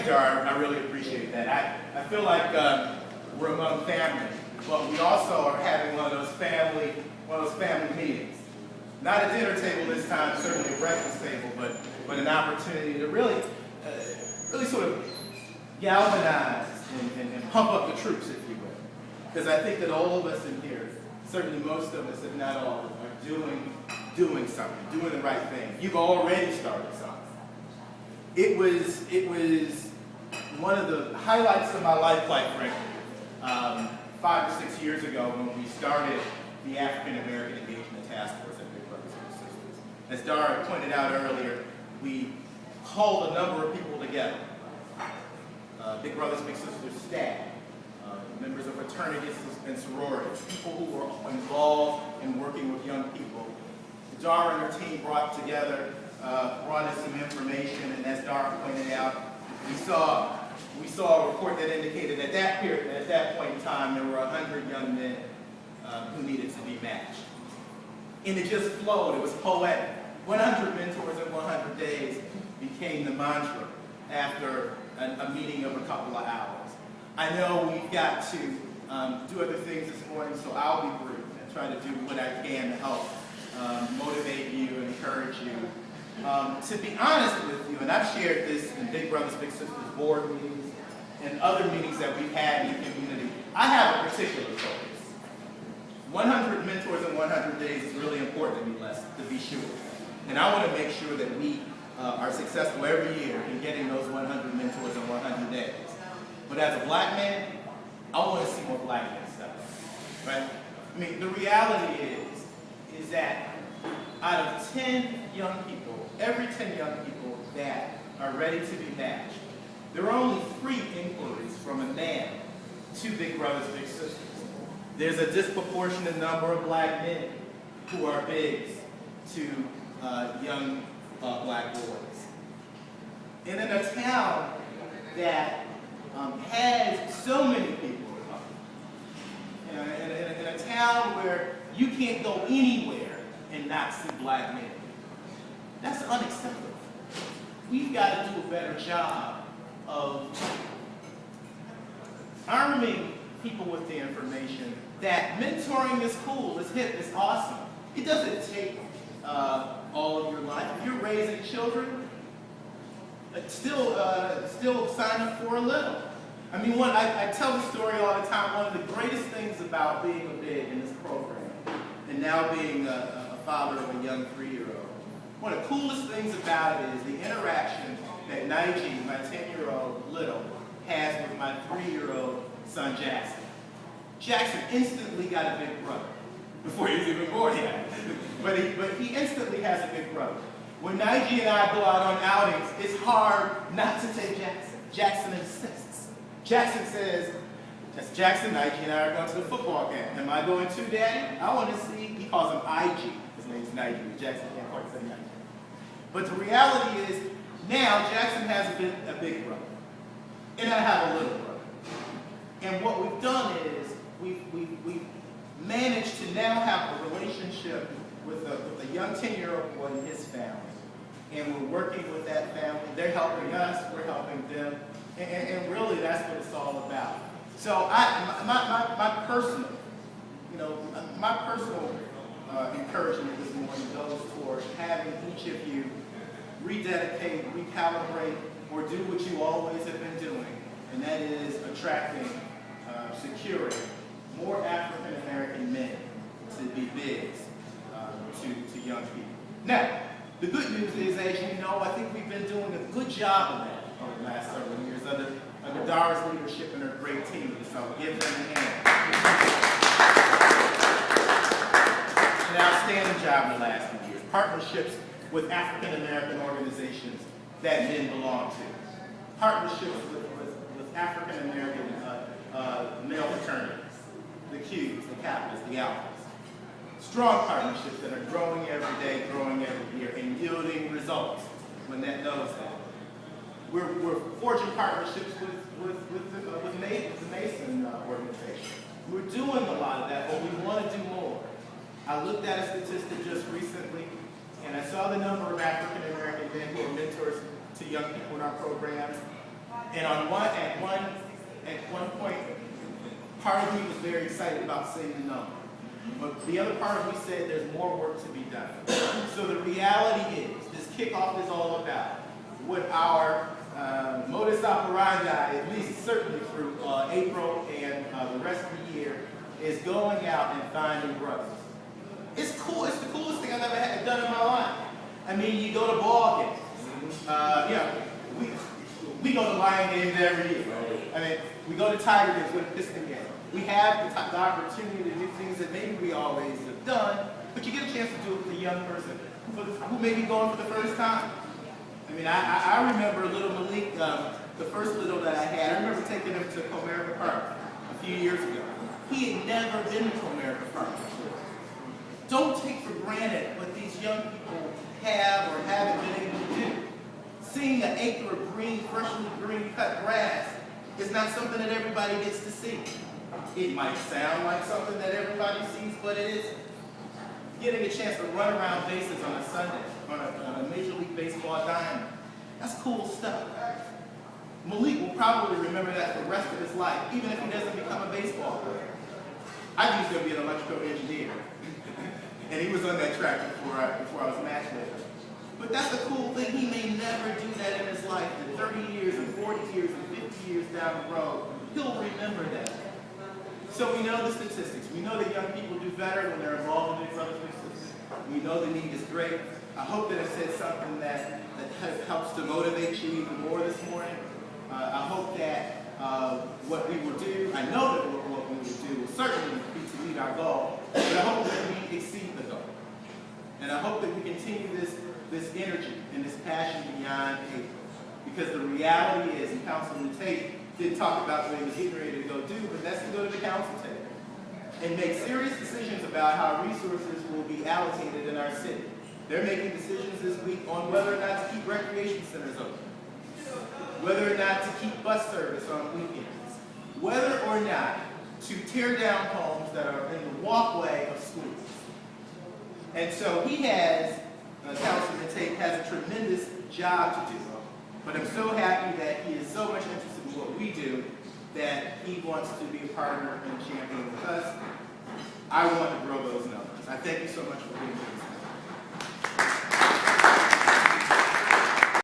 Dar. I really appreciate that. I feel like we're among family, but we also are having one of those family meetings. Not a dinner table this time, certainly a breakfast table, but an opportunity to really sort of galvanize and pump up the troops, if you will. Because I think that all of us in here, certainly most of us, if not all, are doing something, doing the right thing. You've already started something. It was one of the highlights of my life, quite frankly, 5 or 6 years ago when we started the African American Engagement Task Force at Big Brothers Big Sisters. As Dara pointed out earlier, we called a number of people together. Big Brothers Big Sisters staff, members of fraternities and sororities, people who were involved in working with young people. Dara and her team brought us some information, and as Dara pointed out, we saw a report that indicated at that point in time, there were 100 young men who needed to be matched. And it just flowed. It was poetic. 100 mentors in 100 days became the mantra after a meeting of a couple of hours. I know we've got to do other things this morning, so I'll be brief and try to do what I can to help motivate you and encourage you. To be honest with you, and I've shared this in Big Brothers Big Sisters board meetings and other meetings that we've had in the community, I have a particular focus. 100 mentors in 100 days is really important to me, Les, to be sure. And I want to make sure that we are successful every year in getting those 100 mentors in 100 days. But as a black man, I want to see more black men step up, right? I mean, the reality is that out of 10 young people, every 10 young people that are ready to be matched, there are only 3 inquiries from a man to Big Brothers Big Sisters. There's a disproportionate number of black men who are bigs to young black boys. And in a town that has so many people, in a town where you can't go anywhere and not see black men, that's unacceptable. We've got to do a better job of arming people with the information that mentoring is cool, it's hip, it's awesome. It doesn't take all of your life. If you're raising children, still sign up for a little. I mean, I tell the story all the time. One of the greatest things about being a big in this program, and now being a father of a young 3-year-old, one of the coolest things about it is the interaction that Nige, my 10-year-old little, has with my 3-year-old son Jackson. Jackson instantly got a big brother before he was even born yet. But he instantly has a big brother. When Nige and I go out on outings, it's hard not to take Jackson. Jackson insists. Jackson says, "That's Jackson, Nige and I are going to the football game. Am I going too, Daddy? I want to see." He calls him IG. His name's Nige. Jackson can't quite say Nige. But the reality is, now Jackson has a big brother, and I have a little brother. And what we've done is we've managed to now have a relationship with a young 10-year-old boy and his family. And we're working with that family. They're helping us, we're helping them. And really, that's what it's all about. So my personal encouragement this morning goes towards having each of you rededicate, recalibrate, or do what you always have been doing, and that is attracting, securing more African American men to be bigs to young people. Now, the good news is, as you know, I think we've been doing a good job of that over the last several years under Dara's leadership and her great team. So give them a hand. An outstanding job in the last few years. Partnerships with African American organizations that men belong to. Partnerships with African American male fraternities, the Qs, the Kappas, the Alphas. Strong partnerships that are growing every day, growing every year, and yielding results when that knows that. We're forging partnerships with the Mason organization. We're doing a lot of that, but we want to do more. I looked at a statistic just recently, and I saw the number of African American men who are mentors to young people in our programs. And at one point, part of me was very excited about seeing the number. But the other part of me said there's more work to be done. So the reality is, this kickoff is all about what our modus operandi, at least certainly through April and the rest of the year, is going out and finding brothers. It's cool. It's the coolest thing I've ever done in my life. I mean, you go to ball games. We go to Lion games every year. I mean, we go to Tiger games, we go to Piston games. We have the opportunity to do things that maybe we always have done, but you get a chance to do it with a young person who may be going for the first time. I mean, I remember little Malik, the first little that I had. I remember taking him to Comerica Park a few years ago. He had never been to Comerica Park before. Don't take for granted what these young people have or haven't been able to do. Seeing an acre of green, freshly green cut grass is not something that everybody gets to see. It might sound like something that everybody sees, but it isn't. Getting a chance to run around bases on a Sunday, on a Major League Baseball diamond, that's cool stuff. Malik will probably remember that for the rest of his life, even if he doesn't become a baseball player. I used to be an electrical engineer, and he was on that track before I was matched with him. But that's the cool thing. He may never do that in his life. And 30 years and 40 years and 50 years down the road, he'll remember that. So we know the statistics. We know that young people do better when they're involved in these other businesses. We know the need is great. I hope that I said something that helps to motivate you even more this morning. I hope that what we will do, I know that what we will do will certainly be to meet our goal, but I hope that we exceed the goal. And I hope that we continue this energy and this passion beyond April. Because the reality is, and Councilman Tate didn't talk about what he was getting ready to go do, but that's to go to the council table and make serious decisions about how resources will be allocated in our city. They're making decisions this week on whether or not to keep recreation centers open, whether or not to keep bus service on weekends, whether or not to tear down homes that are in the walkway of schools. And so he has, Councilman Tate has a tremendous job to do. But I'm so happy that he is so much interested in what we do that he wants to be a partner and champion with us. I want to grow those numbers. I thank you so much for being here.